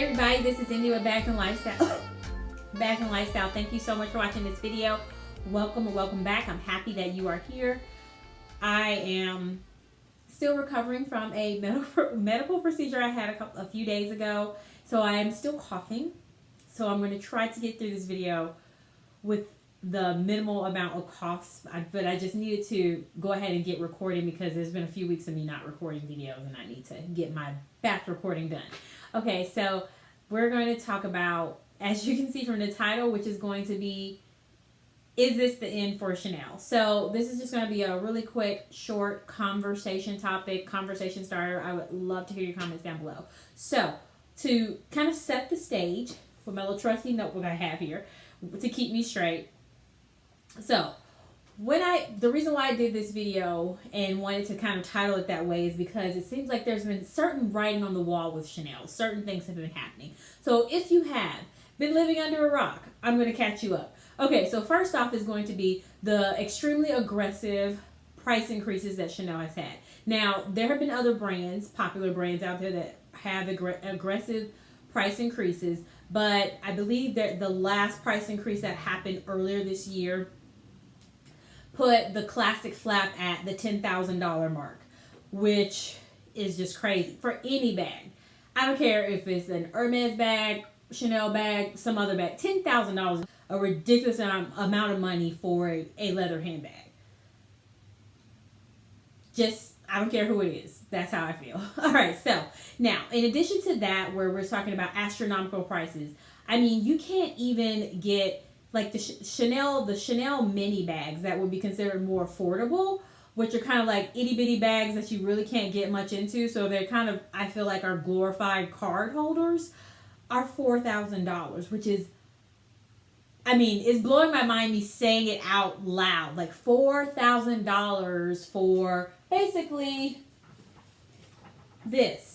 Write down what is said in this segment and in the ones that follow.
everybody, this is Indy with Bags and Lifestyle. Bags and Lifestyle. Thank you so much for watching this video. Welcome back. I'm happy that you are here. I am still recovering from a medical procedure I had a few days ago, so I am still coughing. So I'm going to try to get through this video with the minimal amount of coughs, but I just needed to go ahead and get recording because there's been a few weeks of me not recording videos and I need to get my back recording done. Okay, so we're going to talk about, as you can see from the title, which is going to be, is this the end for Chanel? So this is just going to be a really quick, short conversation topic, conversation starter. I would love to hear your comments down below. So to kind of set the stage with my little trusty notebook I have here to keep me straight. So the reason why I did this video and wanted to kind of title it that way is because it seems like there's been certain writing on the wall with Chanel. Certain things have been happening. So if you have been living under a rock, I'm going to catch you up. Okay, so first off is going to be the extremely aggressive price increases that Chanel has had. Now, there have been other brands, popular brands out there that have aggressive price increases, but I believe that the last price increase that happened earlier this year put the classic flap at the $10,000 mark, which is just crazy for any bag. I don't care if it's an Hermes bag, Chanel bag, some other bag. $10,000, a ridiculous amount of money for a leather handbag. Just, I don't care who it is. That's how I feel. All right, so now, in addition to that, where we're talking about astronomical prices, I mean, you can't even get like the Chanel mini bags that would be considered more affordable, which are kind of like itty bitty bags that you really can't get much into. So they're kind of, I feel like, our glorified card holders, are $4,000, which is, I mean, it's blowing my mind me saying it out loud. Like $4,000 for basically this.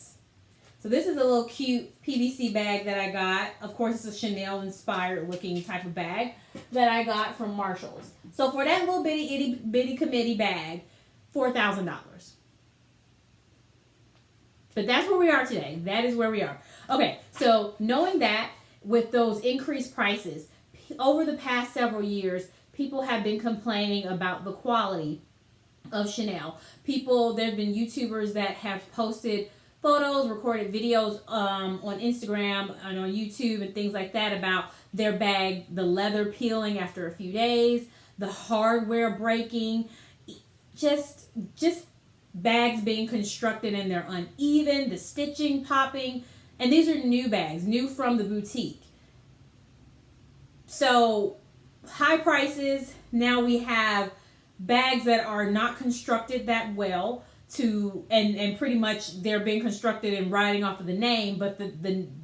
So this is a little cute PVC bag that I got. Of course, it's a Chanel inspired looking type of bag that I got from Marshall's. So for that little bitty itty bitty committee bag, $4,000. But that's where we are today. That is where we are. Okay, so knowing that with those increased prices, over the past several years, people have been complaining about the quality of Chanel. There have been YouTubers that have posted photos, recorded videos on Instagram and on YouTube and things like that about their bag, the leather peeling after a few days, the hardware breaking, just bags being constructed and they're uneven, the stitching popping, and these are new bags, new from the boutique. So high prices. Now we have bags that are not constructed that well, and pretty much they're being constructed and riding off of the name, but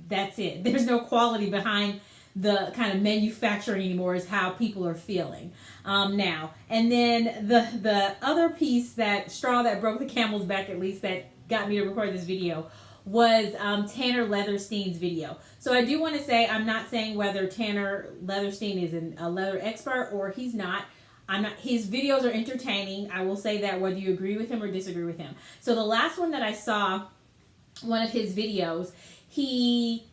that's it. There's no quality behind the kind of manufacturing anymore, is how people are feeling now. And then the other piece, that straw that broke the camel's back, at least, that got me to record this video, was Tanner Leatherstein's video. So I do want to say, I'm not saying whether Tanner Leatherstein is a leather expert or he's not. His videos are entertaining. I will say that, whether you agree with him or disagree with him. So the last one that I saw, one of his videos, he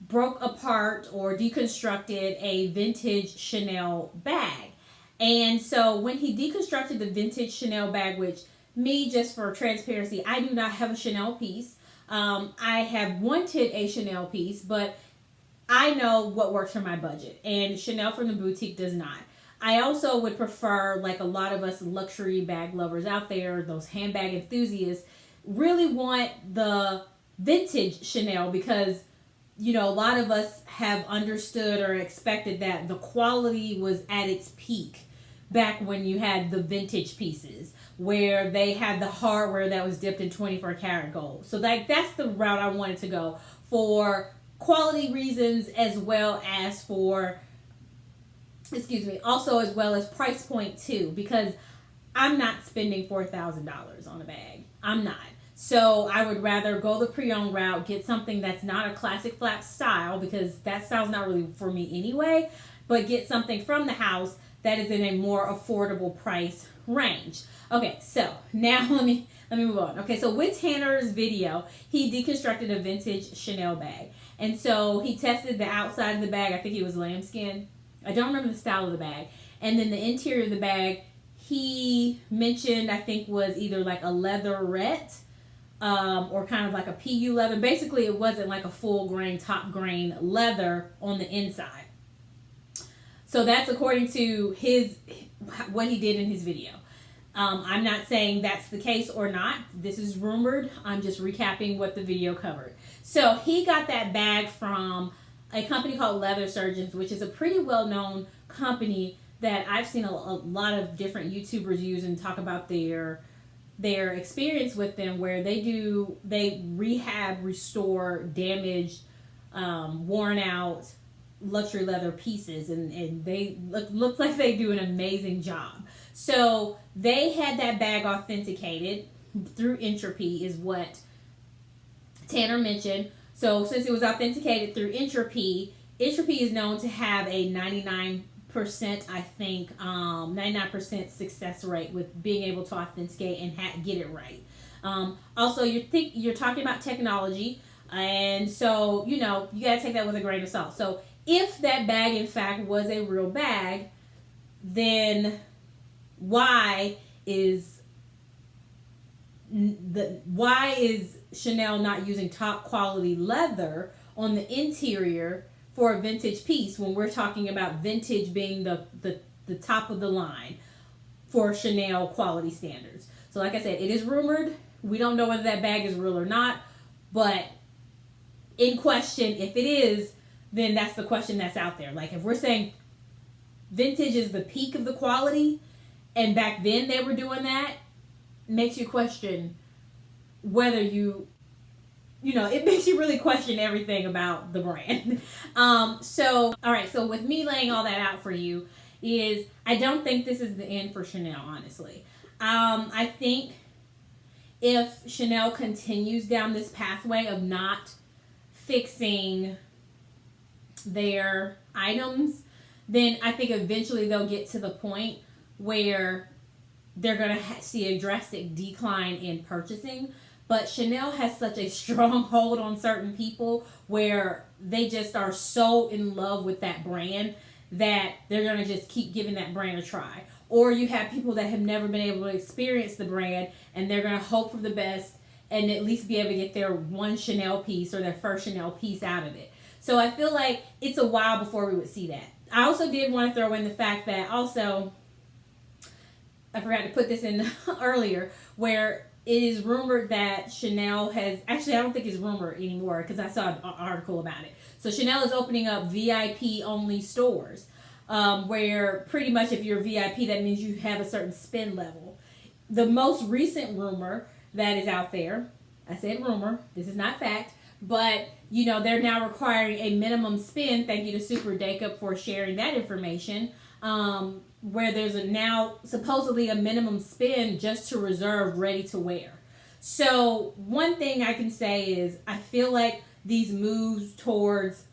broke apart or deconstructed a vintage Chanel bag. And so when he deconstructed the vintage Chanel bag, which me, just for transparency, I do not have a Chanel piece. I have wanted a Chanel piece, but I know what works for my budget, and Chanel from the boutique does not. I also would prefer, like a lot of us luxury bag lovers out there, those handbag enthusiasts, really want the vintage Chanel because, you know, a lot of us have understood or expected that the quality was at its peak back when you had the vintage pieces, where they had the hardware that was dipped in 24 karat gold. So that's the route I wanted to go, for quality reasons, as well as also as well as price point too, because I'm not spending $4,000 on a bag. I'm not. So I would rather go the pre-owned route, get something that's not a classic flap style, because that style's not really for me anyway, but get something from the house that is in a more affordable price range. Okay, so now let me move on. Okay, so with Tanner's video, he deconstructed a vintage Chanel bag. And so he tested the outside of the bag. I think it was lambskin. I don't remember the style of the bag. And then the interior of the bag, he mentioned, I think, was either like a leatherette or kind of like a PU leather. Basically, it wasn't like a full grain, top grain leather on the inside. So that's according to what he did in his video. I'm not saying that's the case or not. This is rumored. I'm just recapping what the video covered. So he got that bag from a company called Leather Surgeons, which is a pretty well-known company that I've seen a lot of different YouTubers use and talk about their experience with them, where they rehab, restore damaged, worn out luxury leather pieces, and they look like they do an amazing job. So they had that bag authenticated through Entropy, is what Tanner mentioned. So since it was authenticated through Entropy is known to have a 99%, I think, 99% success rate with being able to authenticate and get it right. Also, you're talking about technology, and so you gotta take that with a grain of salt. So if that bag in fact was a real bag, then why is Chanel not using top quality leather on the interior for a vintage piece, when we're talking about vintage being the top of the line for Chanel quality standards? So like I said, it is rumored. We don't know whether that bag is real or not, but in question, if it is, then that's the question that's out there. Like, if we're saying vintage is the peak of the quality, and back then they were doing that, makes you question whether it makes you really question everything about the brand. So with me laying all that out for you, is I don't think this is the end for Chanel, honestly. I think if Chanel continues down this pathway of not fixing their items, then I think eventually they'll get to the point where they're going to see a drastic decline in purchasing. But Chanel has such a strong hold on certain people where they just are so in love with that brand that they're going to just keep giving that brand a try. Or you have people that have never been able to experience the brand, and they're going to hope for the best and at least be able to get their one Chanel piece or their first Chanel piece out of it. So I feel like it's a while before we would see that. I also did want to throw in the fact that also, I forgot to put this in earlier, where it is rumored that Chanel has, actually I don't think it's rumored anymore because I saw an article about it. So Chanel is opening up VIP only stores, where pretty much if you're VIP, that means you have a certain spend level. The most recent rumor that is out there, I said rumor, this is not fact, but they're now requiring a minimum spend. Thank you to Super Dakob for sharing that information. Where there's now supposedly a minimum spend just to reserve ready to wear. So one thing I can say is I feel like these moves towards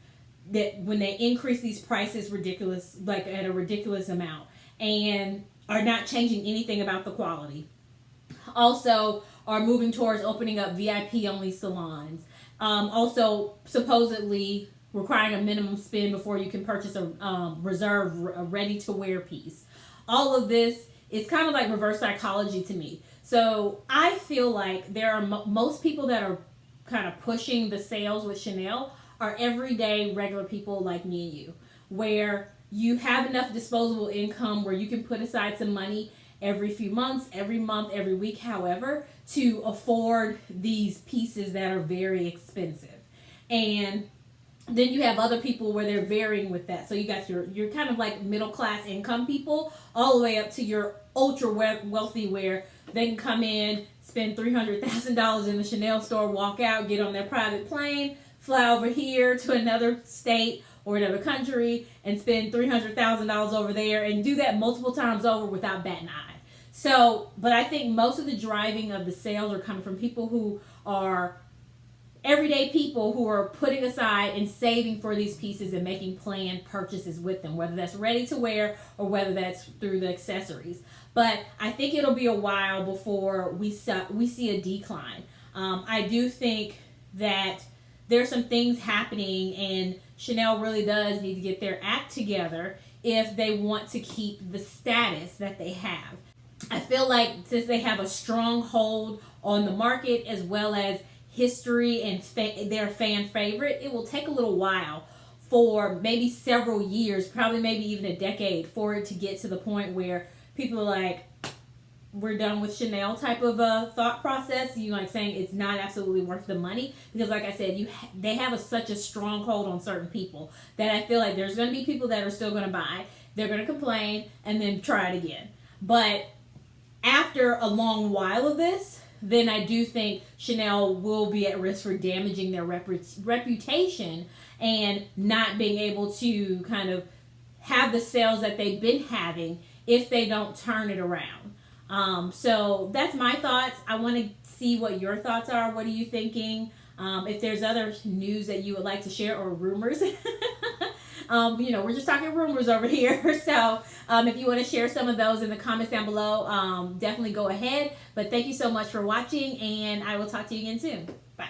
that, when they increase these prices ridiculous, like at a ridiculous amount, and are not changing anything about the quality. Also are moving towards opening up VIP only salons. Also supposedly requiring a minimum spend before you can purchase a ready-to-wear piece. All of this is kind of like reverse psychology to me. So I feel like there are most people that are kind of pushing the sales with Chanel are everyday regular people like me and you, where you have enough disposable income where you can put aside some money every few months, every month, every week, however, to afford these pieces that are very expensive. And then you have other people where they're varying with that. So you got your kind of like middle class income people all the way up to your ultra wealthy, where they can come in, spend $300,000 in the Chanel store, walk out, get on their private plane, fly over here to another state or another country and spend $300,000 over there and do that multiple times over without batting an eye. So, but I think most of the driving of the sales are coming from people who are everyday people who are putting aside and saving for these pieces and making planned purchases with them, whether that's ready to wear or whether that's through the accessories. But I think it'll be a while before we see a decline. I do think that there's some things happening, and Chanel really does need to get their act together if they want to keep the status that they have. I feel like since they have a strong hold on the market as well as history and their fan favorite, it will take a little while, for maybe several years, probably maybe even a decade, for it to get to the point where people are like, we're done with Chanel type of a thought process. You like saying it's not absolutely worth the money, because like I said, they have such a strong hold on certain people that I feel like there's going to be people that are still going to buy. They're going to complain and then try it again. But after a long while of this, then I do think Chanel will be at risk for damaging their reputation and not being able to kind of have the sales that they've been having if they don't turn it around. So that's my thoughts. I want to see what your thoughts are. What are you thinking? If there's other news that you would like to share, or rumors, we're just talking rumors over here. So if you want to share some of those in the comments down below, definitely go ahead. But thank you so much for watching, and I will talk to you again soon. Bye.